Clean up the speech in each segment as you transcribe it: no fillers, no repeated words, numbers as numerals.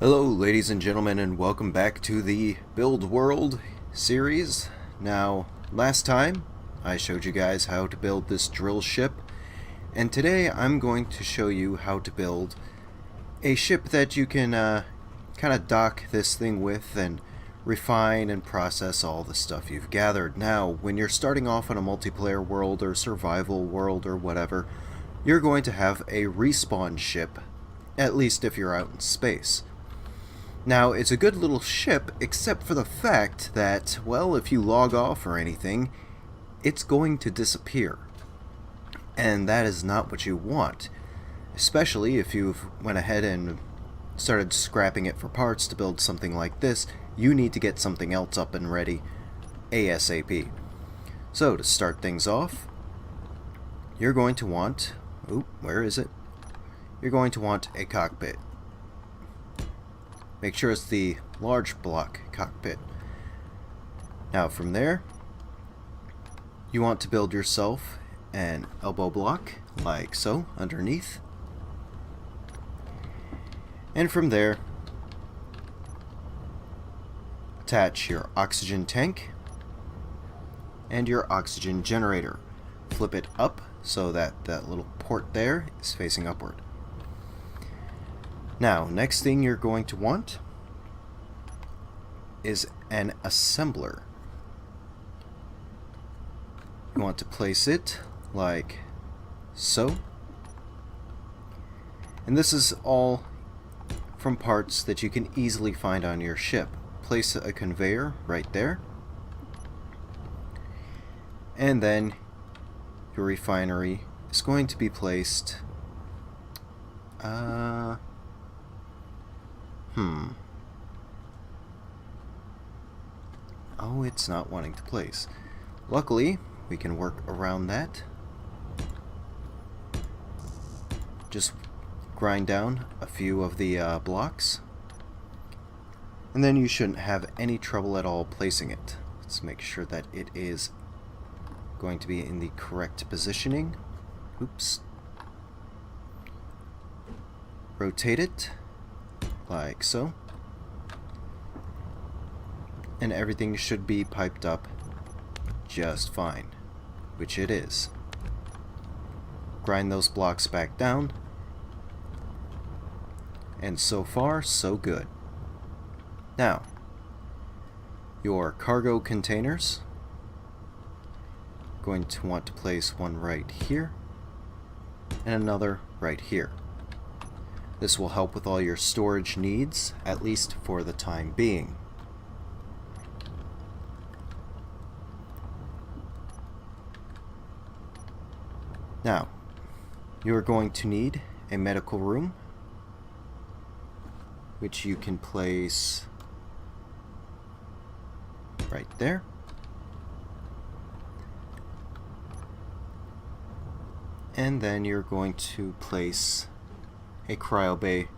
Hello ladies and gentlemen, and welcome back to the Build World series. Now, last time I showed you guys how to build this drill ship, and today I'm going to show you how to build a ship that you can kind of dock this thing with and refine and process all the stuff you've gathered. Now, when you're starting off on a multiplayer world or survival world or whatever, you're going to have a respawn ship, at least if you're out in space. Now, it's a good little ship, except for the fact that, well, if you log off or anything, it's going to disappear. And that is not what you want. Especially if you've went ahead and started scrapping it for parts to build something like this, you need to get something else up and ready ASAP. So, to start things off, you're going to want... where is it? You're going to want a cockpit. Make sure it's the large block cockpit. Now from there, you want to build yourself an elbow block, like so, underneath. And from there, attach your oxygen tank and your oxygen generator. Flip it up so that that little port there is facing upward. Now, next thing you're going to want is an assembler. You want to place it like so. And this is all from parts that you can easily find on your ship. Place a conveyor right there. And then your refinery is going to be placed Oh, it's not wanting to place. Luckily, we can work around that. Just grind down a few of the blocks. And then you shouldn't have any trouble at all placing it. Let's make sure that it is going to be in the correct positioning. Oops. Rotate it like so, and everything should be piped up just fine, which it is. Grind those blocks back down, and so far so good. Now, your cargo containers, going to want to place one right here and another right here. This will help with all your storage needs, at least for the time being. Now, you are going to need a medical room, which you can place right there. And then you're going to place a cryo bay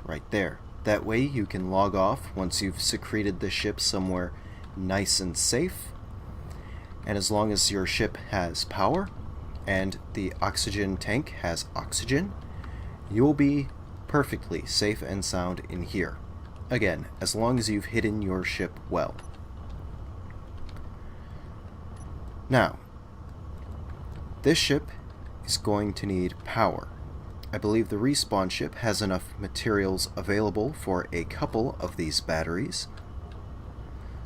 right there. That way you can log off once you've secreted the ship somewhere nice and safe. And as long as your ship has power and the oxygen tank has oxygen, you'll be perfectly safe and sound in here. Again, as long as you've hidden your ship well. Now, this ship is going to need power. I believe the respawn ship has enough materials available for a couple of these batteries.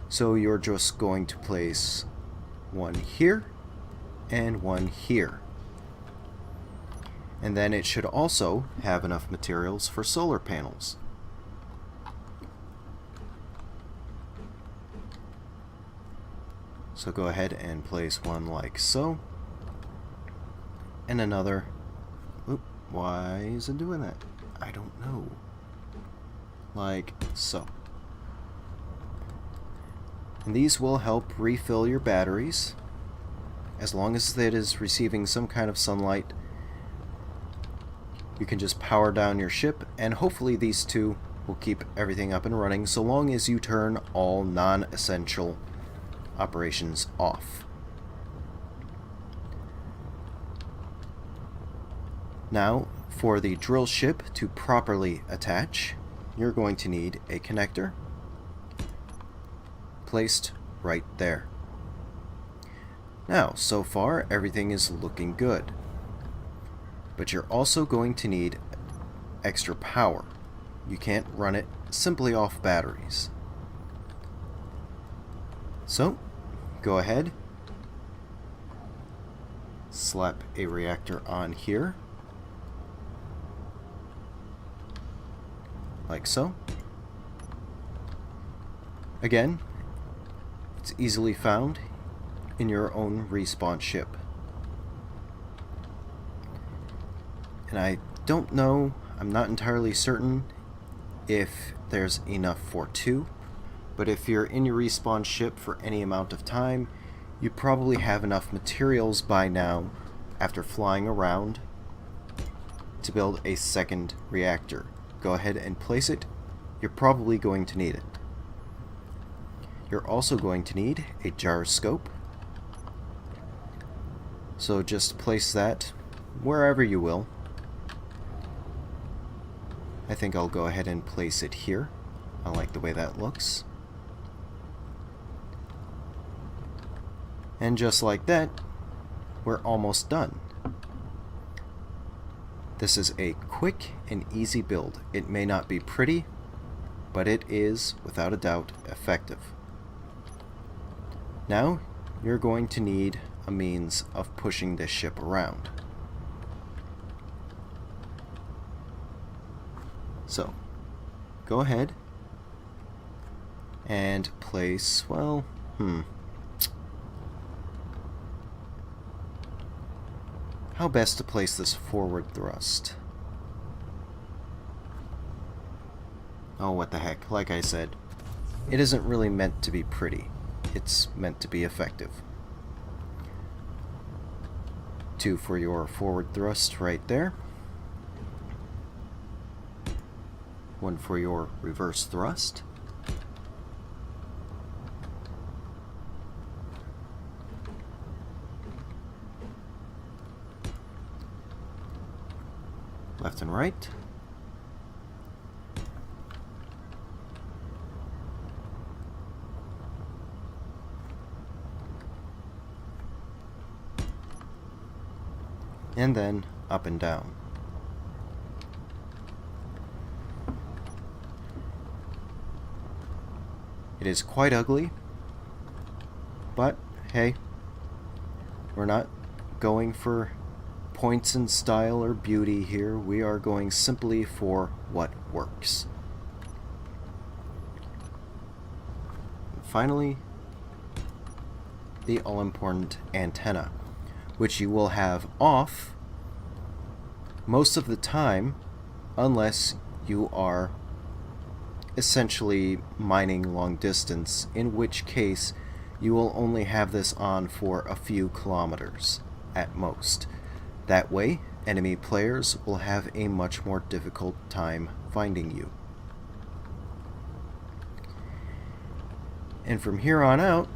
So you're just going to place one here and one here. And then it should also have enough materials for solar panels. So go ahead and place one like so. And another. Oop, why is it doing that? I don't know. Like so. And these will help refill your batteries. As long as it is receiving some kind of sunlight, you can just power down your ship, and hopefully these two will keep everything up and running so long as you turn all non-essential operations off. Now, for the drill ship to properly attach, you're going to need a connector placed right there. Now, so far, everything is looking good. But you're also going to need extra power. You can't run it simply off batteries. So, go ahead, slap a reactor on here, like so. Again, it's easily found in your own respawn ship. And I don't know, I'm not entirely certain if there's enough for 2, but if you're in your respawn ship for any amount of time, you probably have enough materials by now, after flying around, to build a second reactor. Go ahead and place it. You're probably going to need it. You're also going to need a gyroscope, so just place that wherever you will. I think I'll go ahead and place it here. I like the way that looks. And just like that, we're almost done. This is a quick and easy build. It may not be pretty, but it is, without a doubt, effective. Now, you're going to need a means of pushing this ship around. So, go ahead and place, well, how best to place this forward thrust? Oh, what the heck, like I said, it isn't really meant to be pretty. It's meant to be effective. 2 for your forward thrust right there. 1 for your reverse thrust. Left and right. And then up and down. It is quite ugly, but hey, we're not going for points in style or beauty here. We are going simply for what works. And finally, the all-important antenna, which you will have off most of the time unless you are essentially mining long distance, in which case you will only have this on for a few kilometers at most. That way, enemy players will have a much more difficult time finding you. And from here on out,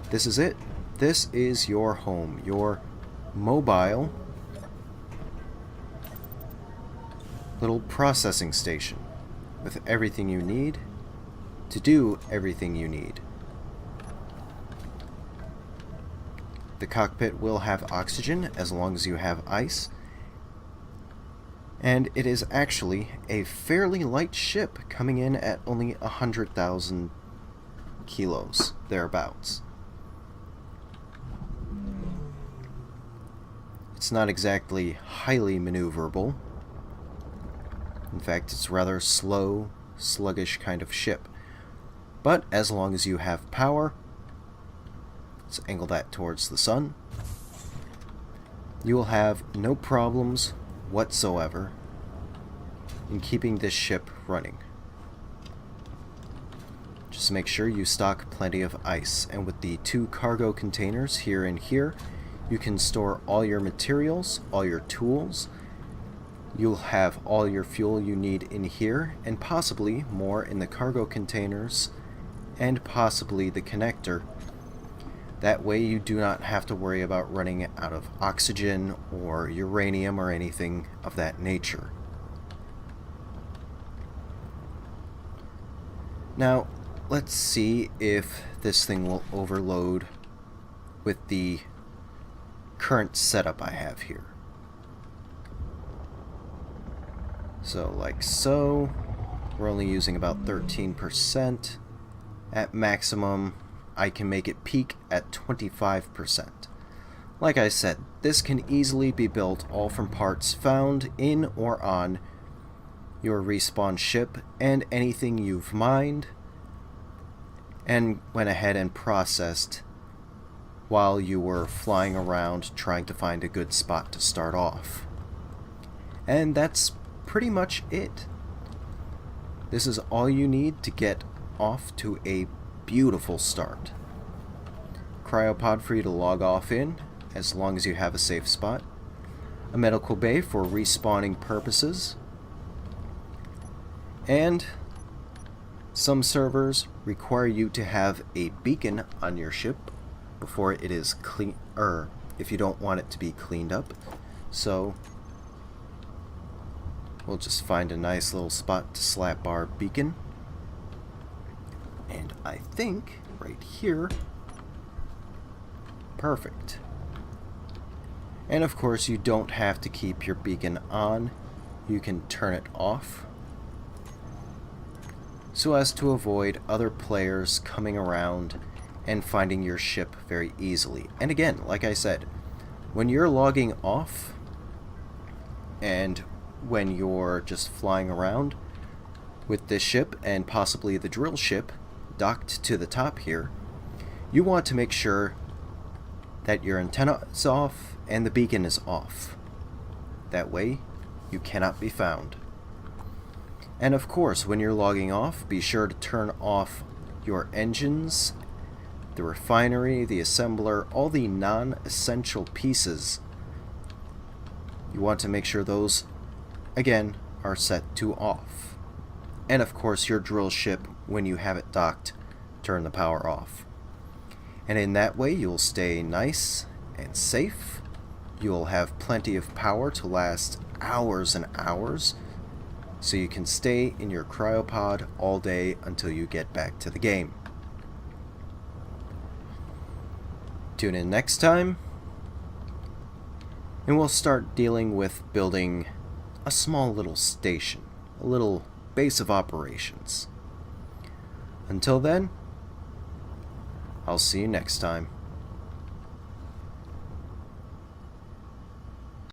this is it. This is your home, your mobile little processing station with everything you need to do everything you need. The cockpit will have oxygen as long as you have ice, and it is actually a fairly light ship, coming in at only 100,000 kilos, thereabouts. It's not exactly highly maneuverable. In fact, it's rather slow, sluggish kind of ship. But as long as you have power, let's angle that towards the sun, you will have no problems whatsoever in keeping this ship running. Just make sure you stock plenty of ice, and with the 2 cargo containers here and here, you can store all your materials, all your tools. You'll have all your fuel you need in here, and possibly more in the cargo containers, and possibly the connector. That way you do not have to worry about running out of oxygen or uranium or anything of that nature. Now, let's see if this thing will overload with the current setup I have here. So, like so, we're only using about 13%. At maximum, I can make it peak at 25%. Like I said, this can easily be built all from parts found in or on your respawn ship and anything you've mined and went ahead and processed while you were flying around trying to find a good spot to start off. And that's pretty much it. This is all you need to get off to a beautiful start. Cryopod for you to log off in, as long as you have a safe spot. A medical bay for respawning purposes. And some servers require you to have a beacon on your ship before it is clean, or if you don't want it to be cleaned up. So we'll just find a nice little spot to slap our beacon. And I think right here, perfect. And of course you don't have to keep your beacon on, you can turn it off so as to avoid other players coming around and finding your ship very easily. And again, like I said, when you're logging off and when you're just flying around with this ship and possibly the drill ship docked to the top here, you want to make sure that your antenna is off and the beacon is off. That way, you cannot be found. And of course, when you're logging off, be sure to turn off your engines, the refinery, the assembler, all the non-essential pieces. You want to make sure those, again, are set to off. And of course, your drill ship, when you have it docked, turn the power off. And in that way, you'll stay nice and safe. You'll have plenty of power to last hours and hours, so you can stay in your cryopod all day until you get back to the game. Tune in next time, and we'll start dealing with building a small little station, a little base of operations. Until then, I'll see you next time.